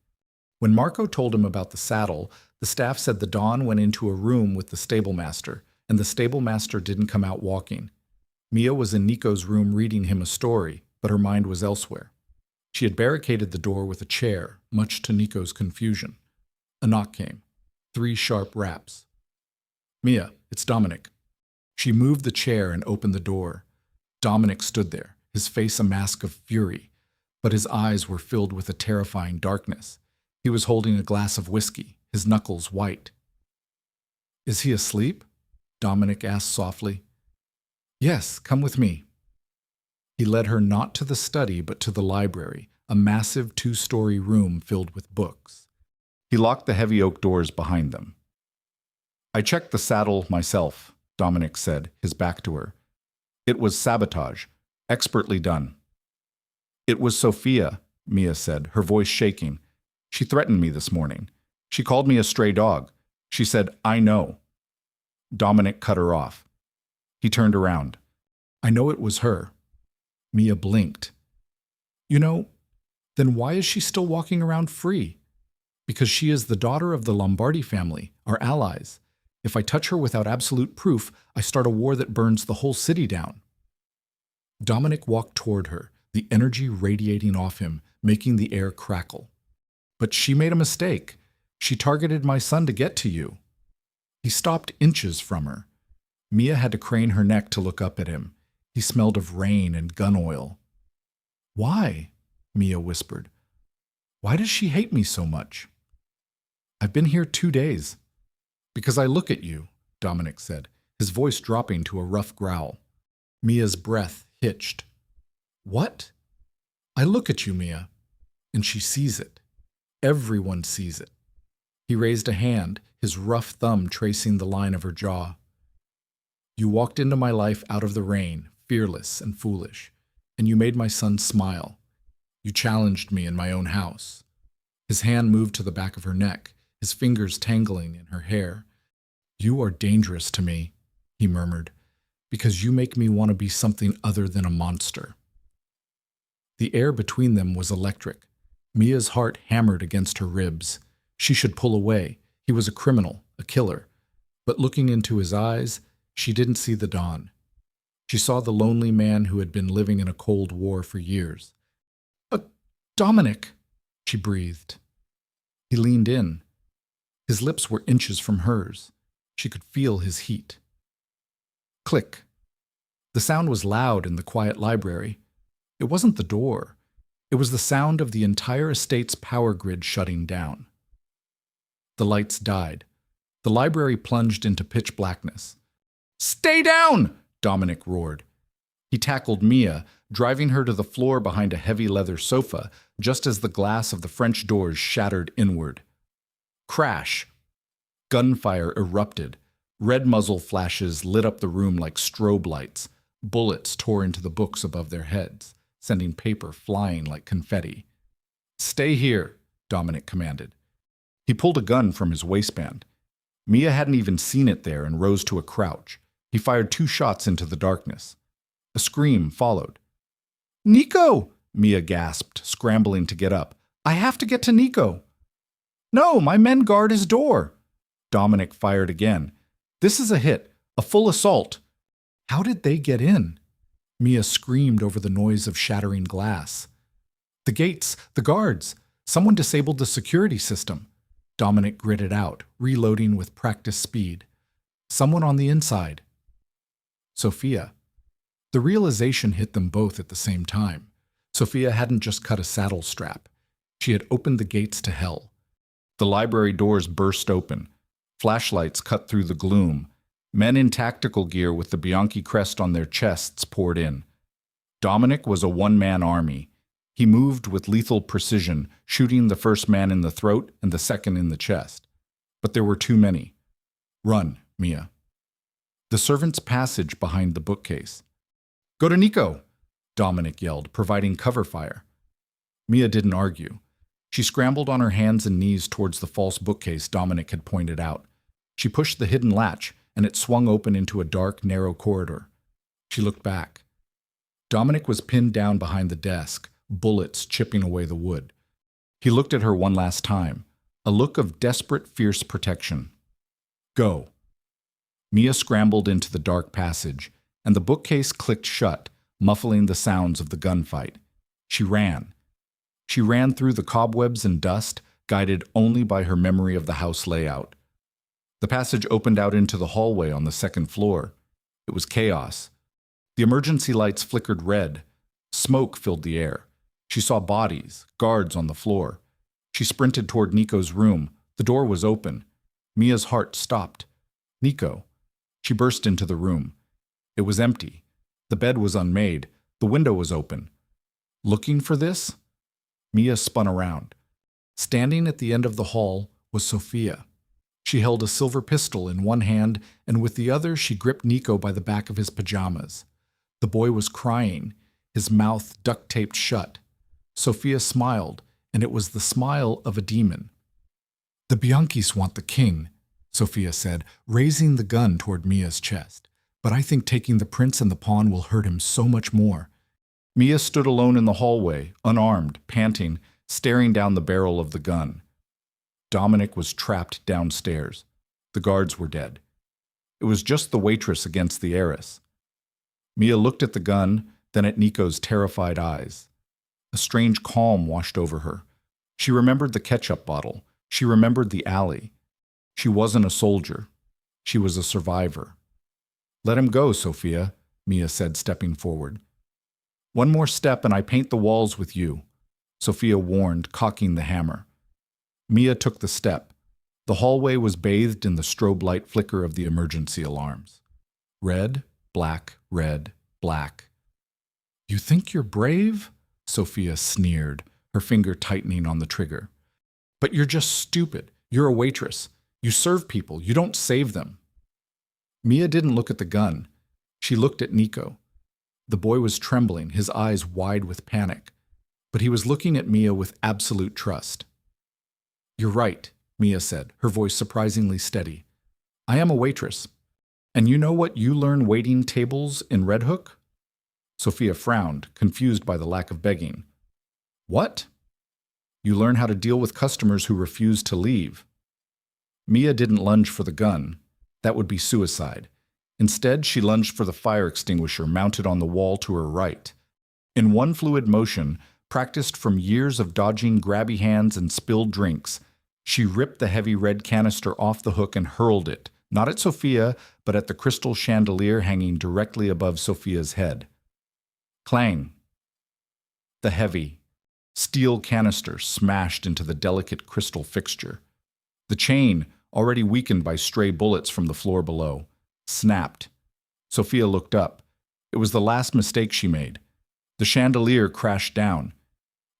When Marco told him about the saddle, the staff said the Don went into a room with the stablemaster, and the stablemaster didn't come out walking. Mia was in Nico's room reading him a story, but her mind was elsewhere. She had barricaded the door with a chair, much to Nico's confusion. A knock came. 3 sharp raps. Mia, it's Dominic. She moved the chair and opened the door. Dominic stood there, his face a mask of fury, but his eyes were filled with a terrifying darkness. He was holding a glass of whiskey, his knuckles white. Is he asleep? Dominic asked softly. Yes, come with me. He led her not to the study but to the library, a massive 2-story room filled with books. He locked the heavy oak doors behind them. I checked the saddle myself, Dominic said, his back to her. It was sabotage, expertly done. It was Sophia, Mia said, her voice shaking. She threatened me this morning. She called me a stray dog. She said, I know. Dominic cut her off. He turned around. I know it was her. Mia blinked. You know, then why is she still walking around free? Because she is the daughter of the Lombardi family, our allies. If I touch her without absolute proof, I start a war that burns the whole city down. Dominic walked toward her, the energy radiating off him, making the air crackle. But she made a mistake. She targeted my son to get to you. He stopped inches from her. Mia had to crane her neck to look up at him. He smelled of rain and gun oil. Why? Mia whispered. Why does she hate me so much? I've been here 2 days. Because I look at you, Dominic said, his voice dropping to a rough growl. Mia's breath hitched. What? I look at you, Mia, and she sees it. Everyone sees it. He raised a hand, his rough thumb tracing the line of her jaw. You walked into my life out of the rain, fearless and foolish, and you made my son smile. You challenged me in my own house. His hand moved to the back of her neck, his fingers tangling in her hair. You are dangerous to me, he murmured, because you make me want to be something other than a monster. The air between them was electric. Mia's heart hammered against her ribs. She should pull away. He was a criminal, a killer. But looking into his eyes, she didn't see the dawn. She saw the lonely man who had been living in a cold war for years. Dominic, she breathed. He leaned in. His lips were inches from hers. She could feel his heat. Click. The sound was loud in the quiet library. It wasn't the door. It was the sound of the entire estate's power grid shutting down. The lights died. The library plunged into pitch blackness. "Stay down!" Dominic roared. He tackled Mia, driving her to the floor behind a heavy leather sofa, just as the glass of the French doors shattered inward. Crash! Gunfire erupted. Red muzzle flashes lit up the room like strobe lights. Bullets tore into the books above their heads, sending paper flying like confetti. "Stay here," Dominic commanded. He pulled a gun from his waistband. Mia hadn't even seen it there and rose to a crouch. He fired 2 shots into the darkness. A scream followed. "Nico!" Mia gasped, scrambling to get up. "I have to get to Nico." "No, my men guard his door." Dominic fired again. "This is a hit, a full assault." How did they get in? Mia screamed over the noise of shattering glass. "The gates, the guards. Someone disabled the security system." Dominic gritted out, reloading with practiced speed. "Someone on the inside." Sophia. The realization hit them both at the same time. Sophia hadn't just cut a saddle strap. She had opened the gates to hell. The library doors burst open. Flashlights cut through the gloom. Men in tactical gear with the Bianchi crest on their chests poured in. Dominic was a one-man army. He moved with lethal precision, shooting the first man in the throat and the second in the chest. But there were too many. "Run, Mia." The servant's passage behind the bookcase. "Go to Nico," Dominic yelled, providing cover fire. Mia didn't argue. She scrambled on her hands and knees towards the false bookcase Dominic had pointed out. She pushed the hidden latch, and it swung open into a dark, narrow corridor. She looked back. Dominic was pinned down behind the desk, bullets chipping away the wood. He looked at her one last time, a look of desperate, fierce protection. "Go." Mia scrambled into the dark passage, and the bookcase clicked shut, muffling the sounds of the gunfight. She ran. She ran through the cobwebs and dust, guided only by her memory of the house layout. The passage opened out into the hallway on the second floor. It was chaos. The emergency lights flickered red. Smoke filled the air. She saw bodies, guards on the floor. She sprinted toward Nico's room. The door was open. Mia's heart stopped. Nico. She burst into the room. It was empty. The bed was unmade. The window was open. Looking for this? Mia spun around. Standing at the end of the hall was Sophia. She held a silver pistol in one hand, and with the other she gripped Nico by the back of his pajamas. The boy was crying, his mouth duct-taped shut. Sophia smiled, and it was the smile of a demon. "The Bianchis want the king," Sophia said, raising the gun toward Mia's chest. "But I think taking the prince and the pawn will hurt him so much more." Mia stood alone in the hallway, unarmed, panting, staring down the barrel of the gun. Dominic was trapped downstairs. The guards were dead. It was just the waitress against the heiress. Mia looked at the gun, then at Nico's terrified eyes. A strange calm washed over her. She remembered the ketchup bottle. She remembered the alley. She wasn't a soldier. She was a survivor. "Let him go, Sophia," Mia said, stepping forward. "One more step and I paint the walls with you," Sophia warned, cocking the hammer. Mia took the step. The hallway was bathed in the strobe light flicker of the emergency alarms. Red, black, red, black. "You think you're brave?" Sophia sneered, her finger tightening on the trigger. "But you're just stupid. You're a waitress. You serve people. You don't save them." Mia didn't look at the gun. She looked at Nico. The boy was trembling, his eyes wide with panic. But he was looking at Mia with absolute trust. "You're right," Mia said, her voice surprisingly steady. "I am a waitress. And you know what you learn waiting tables in Red Hook?" Sophia frowned, confused by the lack of begging. "What?" "You learn how to deal with customers who refuse to leave." Mia didn't lunge for the gun. That would be suicide. Instead, she lunged for the fire extinguisher mounted on the wall to her right. In one fluid motion, practiced from years of dodging grabby hands and spilled drinks, she ripped the heavy red canister off the hook and hurled it, not at Sophia, but at the crystal chandelier hanging directly above Sophia's head. Clang! The heavy, steel canister smashed into the delicate crystal fixture. The chain, already weakened by stray bullets from the floor below, snapped. Sophia looked up. It was the last mistake she made. The chandelier crashed down.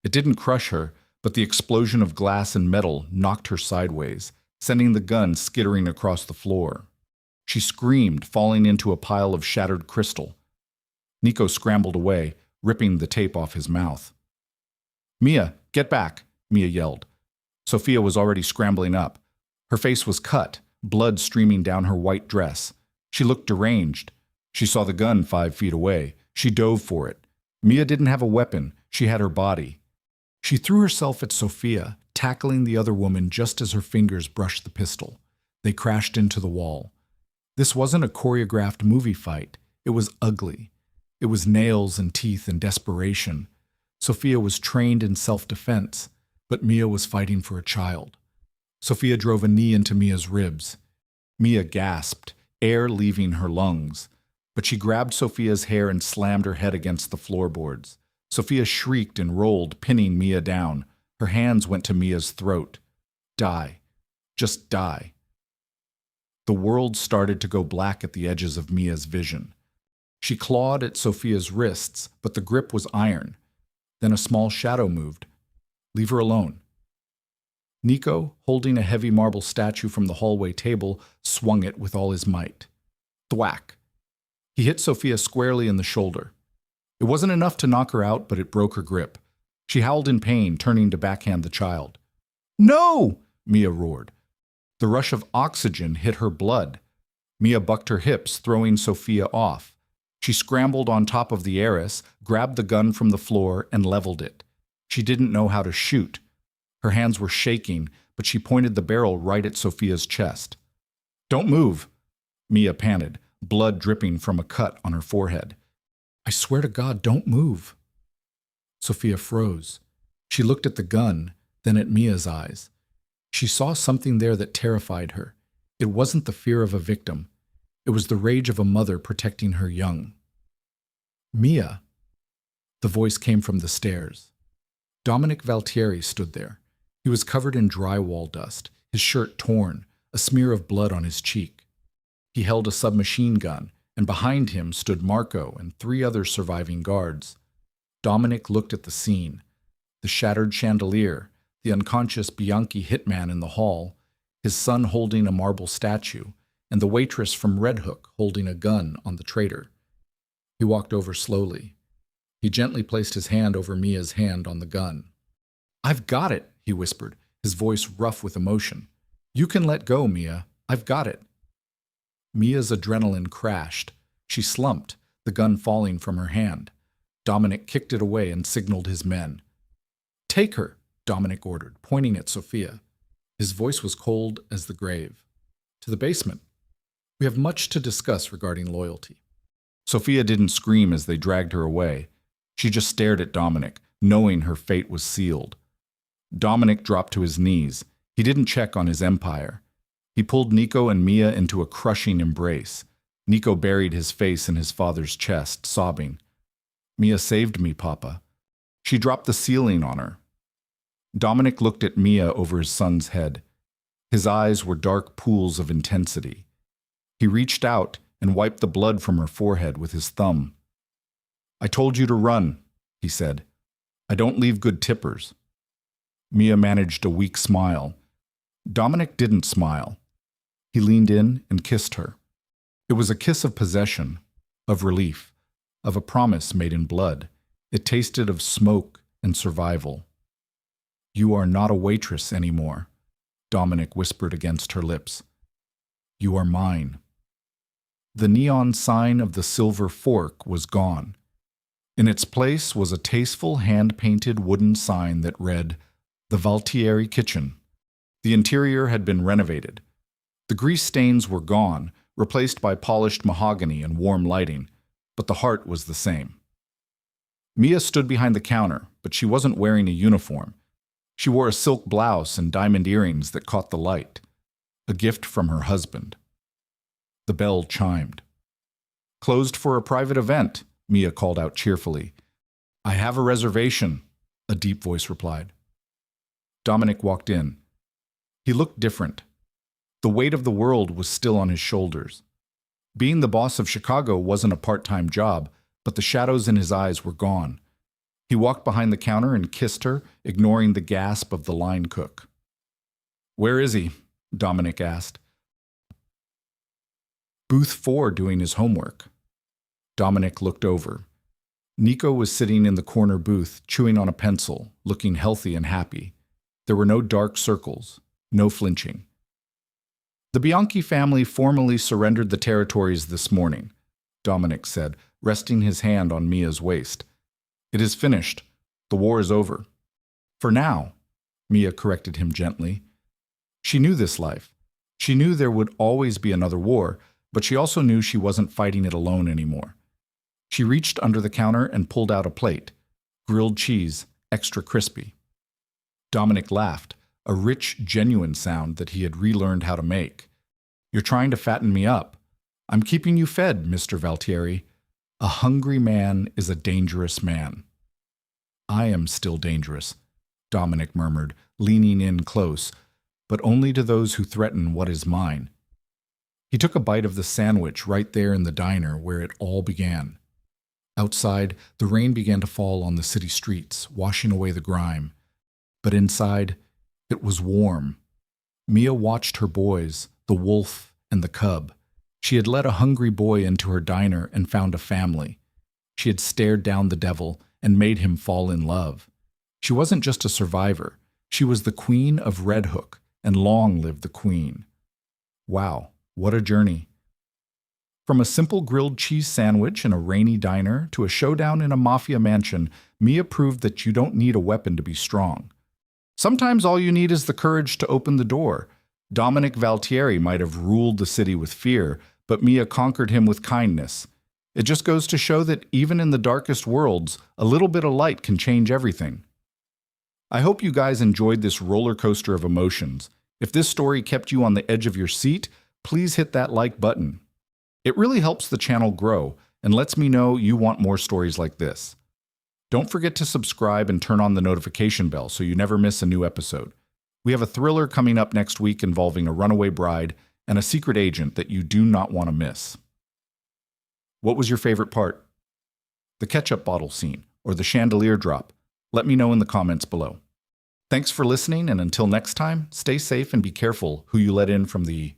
It didn't crush her, but the explosion of glass and metal knocked her sideways, sending the gun skittering across the floor. She screamed, falling into a pile of shattered crystal. Nico scrambled away, ripping the tape off his mouth. "Mia, get back," Mia yelled. Sophia was already scrambling up. Her face was cut, blood streaming down her white dress. She looked deranged. She saw the gun 5 feet away. She dove for it. Mia didn't have a weapon. She had her body. She threw herself at Sophia, tackling the other woman just as her fingers brushed the pistol. They crashed into the wall. This wasn't a choreographed movie fight. It was ugly. It was nails and teeth and desperation. Sophia was trained in self-defense, but Mia was fighting for a child. Sophia drove a knee into Mia's ribs. Mia gasped, air leaving her lungs, but she grabbed Sophia's hair and slammed her head against the floorboards. Sophia shrieked and rolled, pinning Mia down. Her hands went to Mia's throat. Die. Just die. The world started to go black at the edges of Mia's vision. She clawed at Sophia's wrists, but the grip was iron. Then a small shadow moved. "Leave her alone." Nico, holding a heavy marble statue from the hallway table, swung it with all his might. Thwack! He hit Sophia squarely in the shoulder. It wasn't enough to knock her out, but it broke her grip. She howled in pain, turning to backhand the child. "No!" Mia roared. The rush of oxygen hit her blood. Mia bucked her hips, throwing Sophia off. She scrambled on top of the heiress, grabbed the gun from the floor, and leveled it. She didn't know how to shoot. Her hands were shaking, but she pointed the barrel right at Sophia's chest. "Don't move," Mia panted, blood dripping from a cut on her forehead. "I swear to God, don't move." Sophia froze. She looked at the gun, then at Mia's eyes. She saw something there that terrified her. It wasn't the fear of a victim. It was the rage of a mother protecting her young. "Mia." The voice came from the stairs. Dominic Valtieri stood there. He was covered in drywall dust, his shirt torn, a smear of blood on his cheek. He held a submachine gun, and behind him stood Marco and 3 other surviving guards. Dominic looked at the scene. The shattered chandelier, the unconscious Bianchi hitman in the hall, his son holding a marble statue, and the waitress from Red Hook holding a gun on the traitor. He walked over slowly. He gently placed his hand over Mia's hand on the gun. "I've got it," he whispered, his voice rough with emotion. "You can let go, Mia. I've got it." Mia's adrenaline crashed. She slumped, the gun falling from her hand. Dominic kicked it away and signaled his men. "Take her," Dominic ordered, pointing at Sophia. His voice was cold as the grave. "To the basement. We have much to discuss regarding loyalty." Sophia didn't scream as they dragged her away. She just stared at Dominic, knowing her fate was sealed. Dominic dropped to his knees. He didn't check on his empire. He pulled Nico and Mia into a crushing embrace. Nico buried his face in his father's chest, sobbing. "Mia saved me, Papa." She dropped the ceiling on her. Dominic looked at Mia over his son's head. His eyes were dark pools of intensity. He reached out and wiped the blood from her forehead with his thumb. "I told you to run," he said. "I don't leave good tippers." Mia managed a weak smile. Dominic didn't smile. He leaned in and kissed her. It was a kiss of possession, of relief, of a promise made in blood. It tasted of smoke and survival. "You are not a waitress anymore," Dominic whispered against her lips. "You are mine." The neon sign of the silver fork was gone. In its place was a tasteful hand-painted wooden sign that read, "The Valtieri Kitchen." The interior had been renovated. The grease stains were gone, replaced by polished mahogany and warm lighting, but the heart was the same. Mia stood behind the counter, but she wasn't wearing a uniform. She wore a silk blouse and diamond earrings that caught the light, a gift from her husband. The bell chimed. "Closed for a private event," Mia called out cheerfully. "I have a reservation," a deep voice replied. Dominic walked in. He looked different. The weight of the world was still on his shoulders. Being the boss of Chicago wasn't a part-time job, but the shadows in his eyes were gone. He walked behind the counter and kissed her, ignoring the gasp of the line cook. "Where is he?" Dominic asked. "Booth 4 doing his homework." Dominic looked over. Nico was sitting in the corner booth, chewing on a pencil, looking healthy and happy. There were no dark circles, no flinching. "The Bianchi family formally surrendered the territories this morning," Dominic said, resting his hand on Mia's waist. "It is finished. The war is over." "For now," Mia corrected him gently. She knew this life. She knew there would always be another war, but she also knew she wasn't fighting it alone anymore. She reached under the counter and pulled out a plate. Grilled cheese, extra crispy. Dominic laughed, a rich, genuine sound that he had relearned how to make. "You're trying to fatten me up. I'm keeping you fed, Mr. Valtieri. A hungry man is a dangerous man." "I am still dangerous," Dominic murmured, leaning in close, "but only to those who threaten what is mine." He took a bite of the sandwich right there in the diner where it all began. Outside, the rain began to fall on the city streets, washing away the grime. But inside, it was warm. Mia watched her boys, the wolf and the cub. She had let a hungry boy into her diner and found a family. She had stared down the devil and made him fall in love. She wasn't just a survivor. She was the queen of Red Hook, and long live the queen. Wow, what a journey. From a simple grilled cheese sandwich in a rainy diner to a showdown in a mafia mansion, Mia proved that you don't need a weapon to be strong. Sometimes all you need is the courage to open the door. Dominic Valtieri might have ruled the city with fear, but Mia conquered him with kindness. It just goes to show that even in the darkest worlds, a little bit of light can change everything. I hope you guys enjoyed this roller coaster of emotions. If this story kept you on the edge of your seat, please hit that like button. It really helps the channel grow and lets me know you want more stories like this. Don't forget to subscribe and turn on the notification bell so you never miss a new episode. We have a thriller coming up next week involving a runaway bride and a secret agent that you do not want to miss. What was your favorite part? The ketchup bottle scene or the chandelier drop? Let me know in the comments below. Thanks for listening, and until next time, stay safe and be careful who you let in from the